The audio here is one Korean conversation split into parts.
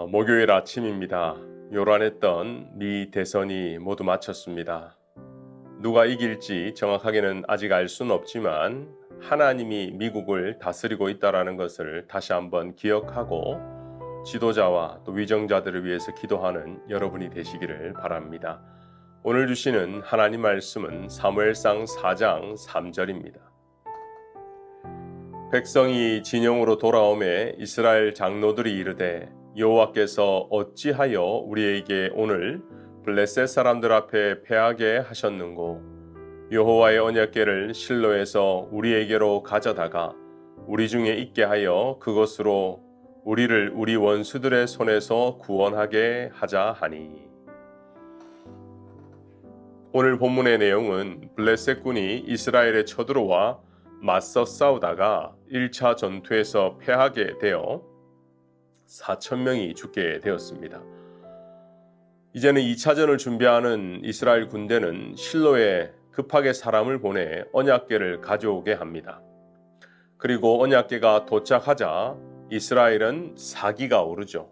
목요일 아침입니다. 요란했던 미 대선이 모두 마쳤습니다. 누가 이길지 정확하게는 아직 알 수는 없지만 하나님이 미국을 다스리고 있다는 것을 다시 한번 기억하고 지도자와 또 위정자들을 위해서 기도하는 여러분이 되시기를 바랍니다. 오늘 주시는 하나님 말씀은 사무엘상 4장 3절입니다. 백성이 진영으로 돌아오매 이스라엘 장로들이 이르되 여호와께서 어찌하여 우리에게 오늘 블레셋 사람들 앞에 패하게 하셨는고 여호와의 언약궤를 실로에서 우리에게로 가져다가 우리 중에 있게 하여 그것으로 우리를 우리 원수들의 손에서 구원하게 하자 하니. 오늘 본문의 내용은 블레셋군이 이스라엘에 쳐들어와 맞서 싸우다가 1차 전투에서 패하게 되어 4,000명이 죽게 되었습니다. 이제는 2차전을 준비하는 이스라엘 군대는 실로에 급하게 사람을 보내 언약궤를 가져오게 합니다. 그리고 언약궤가 도착하자 이스라엘은 사기가 오르죠.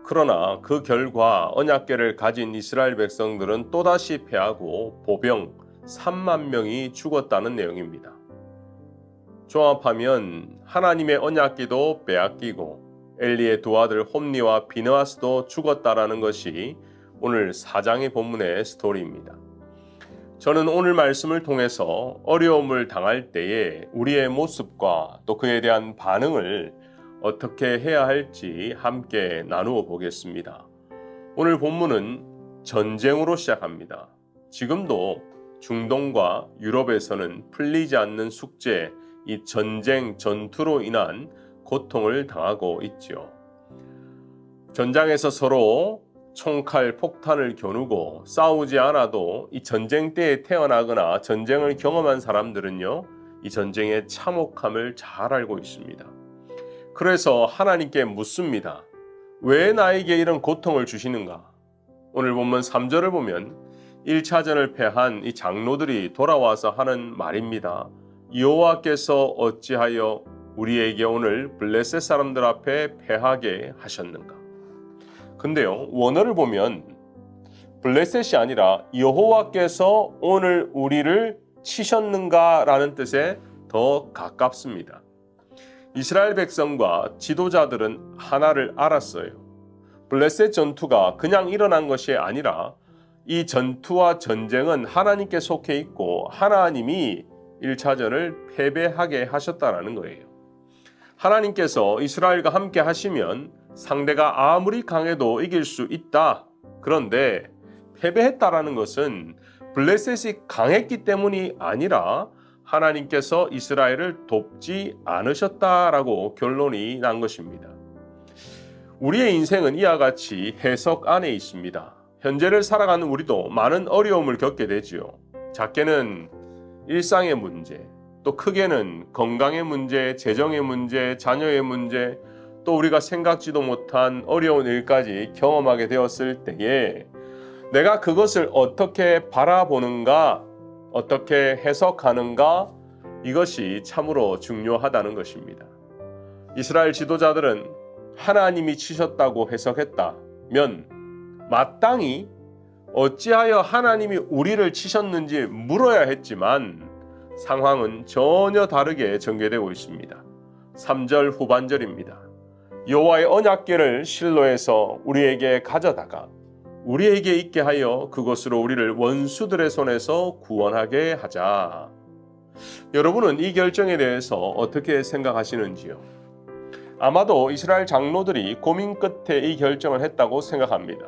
그러나 그 결과 언약궤를 가진 이스라엘 백성들은 또다시 패하고 보병 3만 명이 죽었다는 내용입니다. 종합하면 하나님의 언약궤도 빼앗기고 엘리의 두 아들 홈니와 비느하스도 죽었다라는 것이 오늘 4장의 본문의 스토리입니다. 저는 오늘 말씀을 통해서 어려움을 당할 때에 우리의 모습과 또 그에 대한 반응을 어떻게 해야 할지 함께 나누어 보겠습니다. 오늘 본문은 전쟁으로 시작합니다. 지금도 중동과 유럽에서는 풀리지 않는 숙제, 이 전쟁, 전투로 인한 고통을 당하고 있죠. 전장에서 서로 총칼, 폭탄을 겨누고 싸우지 않아도 이 전쟁 때에 태어나거나 전쟁을 경험한 사람들은요, 이 전쟁의 참혹함을 잘 알고 있습니다. 그래서 하나님께 묻습니다. 왜 나에게 이런 고통을 주시는가? 오늘 본문 3절을 보면 1차전을 패한 이 장로들이 돌아와서 하는 말입니다. 여호와께서 어찌하여 우리에게 오늘 블레셋 사람들 앞에 패하게 하셨는가? 근데요, 원어를 보면 블레셋이 아니라 여호와께서 오늘 우리를 치셨는가라는 뜻에 더 가깝습니다. 이스라엘 백성과 지도자들은 하나를 알았어요. 블레셋 전투가 그냥 일어난 것이 아니라 이 전투와 전쟁은 하나님께 속해 있고 하나님이 1차전을 패배하게 하셨다는 거예요. 하나님께서 이스라엘과 함께 하시면 상대가 아무리 강해도 이길 수 있다. 그런데 패배했다라는 것은 블레셋이 강했기 때문이 아니라 하나님께서 이스라엘을 돕지 않으셨다라고 결론이 난 것입니다. 우리의 인생은 이와 같이 해석 안에 있습니다. 현재를 살아가는 우리도 많은 어려움을 겪게 되지요. 작게는 일상의 문제, 또 크게는 건강의 문제, 재정의 문제, 자녀의 문제, 또 우리가 생각지도 못한 어려운 일까지 경험하게 되었을 때에 내가 그것을 어떻게 바라보는가, 어떻게 해석하는가, 이것이 참으로 중요하다는 것입니다. 이스라엘 지도자들은 하나님이 치셨다고 해석했다면 마땅히 어찌하여 하나님이 우리를 치셨는지 물어야 했지만 상황은 전혀 다르게 전개되고 있습니다. 3절 후반절입니다. 여호와의 언약궤를 실로에서 우리에게 가져다가 우리에게 있게 하여 그것으로 우리를 원수들의 손에서 구원하게 하자. 여러분은 이 결정에 대해서 어떻게 생각하시는지요? 아마도 이스라엘 장로들이 고민 끝에 이 결정을 했다고 생각합니다.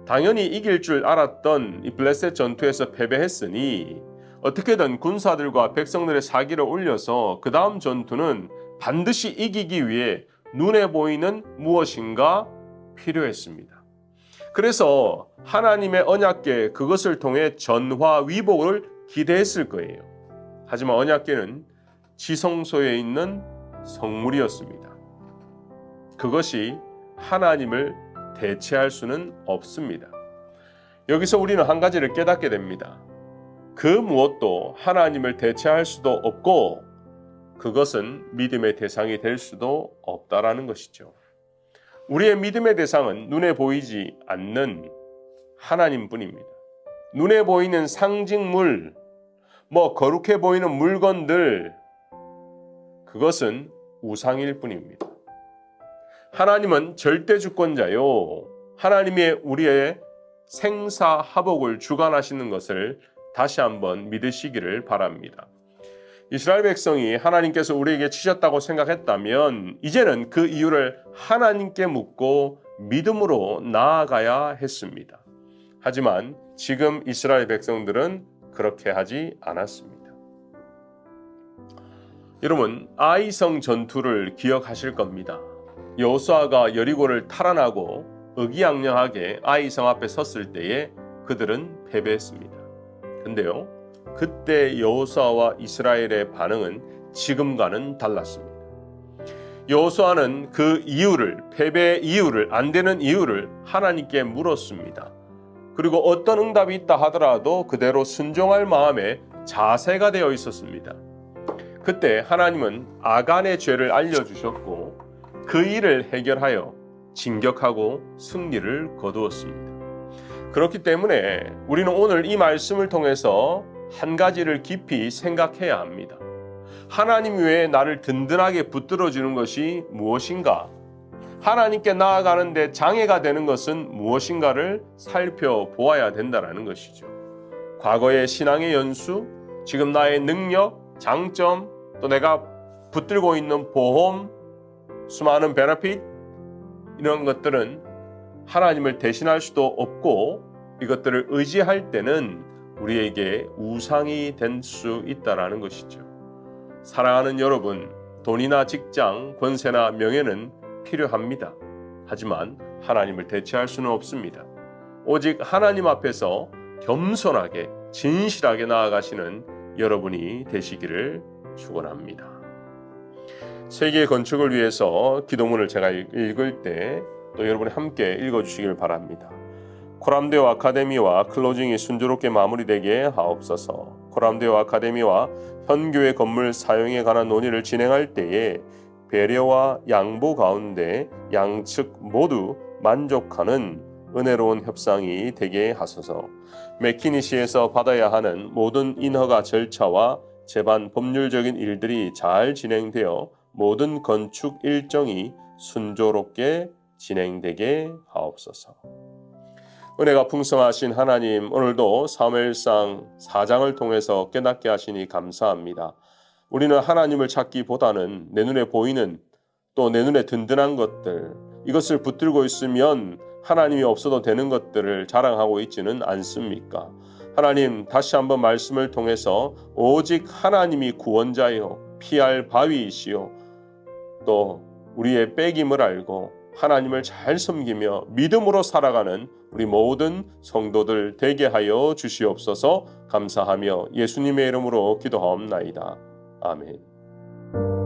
당연히 이길 줄 알았던 이 블레셋 전투에서 패배했으니 어떻게든 군사들과 백성들의 사기를 올려서 그 다음 전투는 반드시 이기기 위해 눈에 보이는 무엇인가 필요했습니다. 그래서 하나님의 언약궤 그것을 통해 전화 위복을 기대했을 거예요. 하지만 언약궤는 지성소에 있는 성물이었습니다. 그것이 하나님을 대체할 수는 없습니다. 여기서 우리는 한 가지를 깨닫게 됩니다. 그 무엇도 하나님을 대체할 수도 없고 그것은 믿음의 대상이 될 수도 없다라는 것이죠. 우리의 믿음의 대상은 눈에 보이지 않는 하나님뿐입니다. 눈에 보이는 상징물, 거룩해 보이는 물건들, 그것은 우상일 뿐입니다. 하나님은 절대 주권자요. 하나님이 우리의 생사화복을 주관하시는 것을 다시 한번 믿으시기를 바랍니다. 이스라엘 백성이 하나님께서 우리에게 치셨다고 생각했다면 이제는 그 이유를 하나님께 묻고 믿음으로 나아가야 했습니다. 하지만 지금 이스라엘 백성들은 그렇게 하지 않았습니다. 여러분, 아이성 전투를 기억하실 겁니다. 여호수아가 여리고를 탈환하고 의기양양하게 아이성 앞에 섰을 때에 그들은 패배했습니다. 근데요, 그때 여호수아와 이스라엘의 반응은 지금과는 달랐습니다. 여호수아는 그 이유를, 패배의 이유를, 안 되는 이유를 하나님께 물었습니다. 그리고 어떤 응답이 있다 하더라도 그대로 순종할 마음에 자세가 되어 있었습니다. 그때 하나님은 아간의 죄를 알려주셨고 그 일을 해결하여 진격하고 승리를 거두었습니다. 그렇기 때문에 우리는 오늘 이 말씀을 통해서 한 가지를 깊이 생각해야 합니다. 하나님 외에 나를 든든하게 붙들어주는 것이 무엇인가? 하나님께 나아가는데 장애가 되는 것은 무엇인가를 살펴보아야 된다는 것이죠. 과거의 신앙의 연수, 지금 나의 능력, 장점, 또 내가 붙들고 있는 보험, 수많은 베네핏, 이런 것들은 하나님을 대신할 수도 없고 이것들을 의지할 때는 우리에게 우상이 될 수 있다는 것이죠. 사랑하는 여러분, 돈이나 직장, 권세나 명예는 필요합니다. 하지만 하나님을 대체할 수는 없습니다. 오직 하나님 앞에서 겸손하게 진실하게 나아가시는 여러분이 되시기를 축원합니다. 세계 건축을 위해서 기도문을 제가 읽을 때 또 여러분이 함께 읽어주시길 바랍니다. 코람데오 아카데미와 클로징이 순조롭게 마무리되게 하옵소서. 코람데오 아카데미와 현교회 건물 사용에 관한 논의를 진행할 때에 배려와 양보 가운데 양측 모두 만족하는 은혜로운 협상이 되게 하소서. 맥키니시에서 받아야 하는 모든 인허가 절차와 제반 법률적인 일들이 잘 진행되어 모든 건축 일정이 순조롭게 진행되게 하옵소서. 은혜가 풍성하신 하나님, 오늘도 사무엘상 4장을 통해서 깨닫게 하시니 감사합니다. 우리는 하나님을 찾기보다는 내 눈에 보이는 또 내 눈에 든든한 것들, 이것을 붙들고 있으면 하나님이 없어도 되는 것들을 자랑하고 있지는 않습니까? 하나님, 다시 한번 말씀을 통해서 오직 하나님이 구원자요 피할 바위이시요 또 우리의 빼김을 알고 하나님을 잘 섬기며 믿음으로 살아가는 우리 모든 성도들 되게 하여 주시옵소서. 감사하며 예수님의 이름으로 기도하옵나이다. 아멘.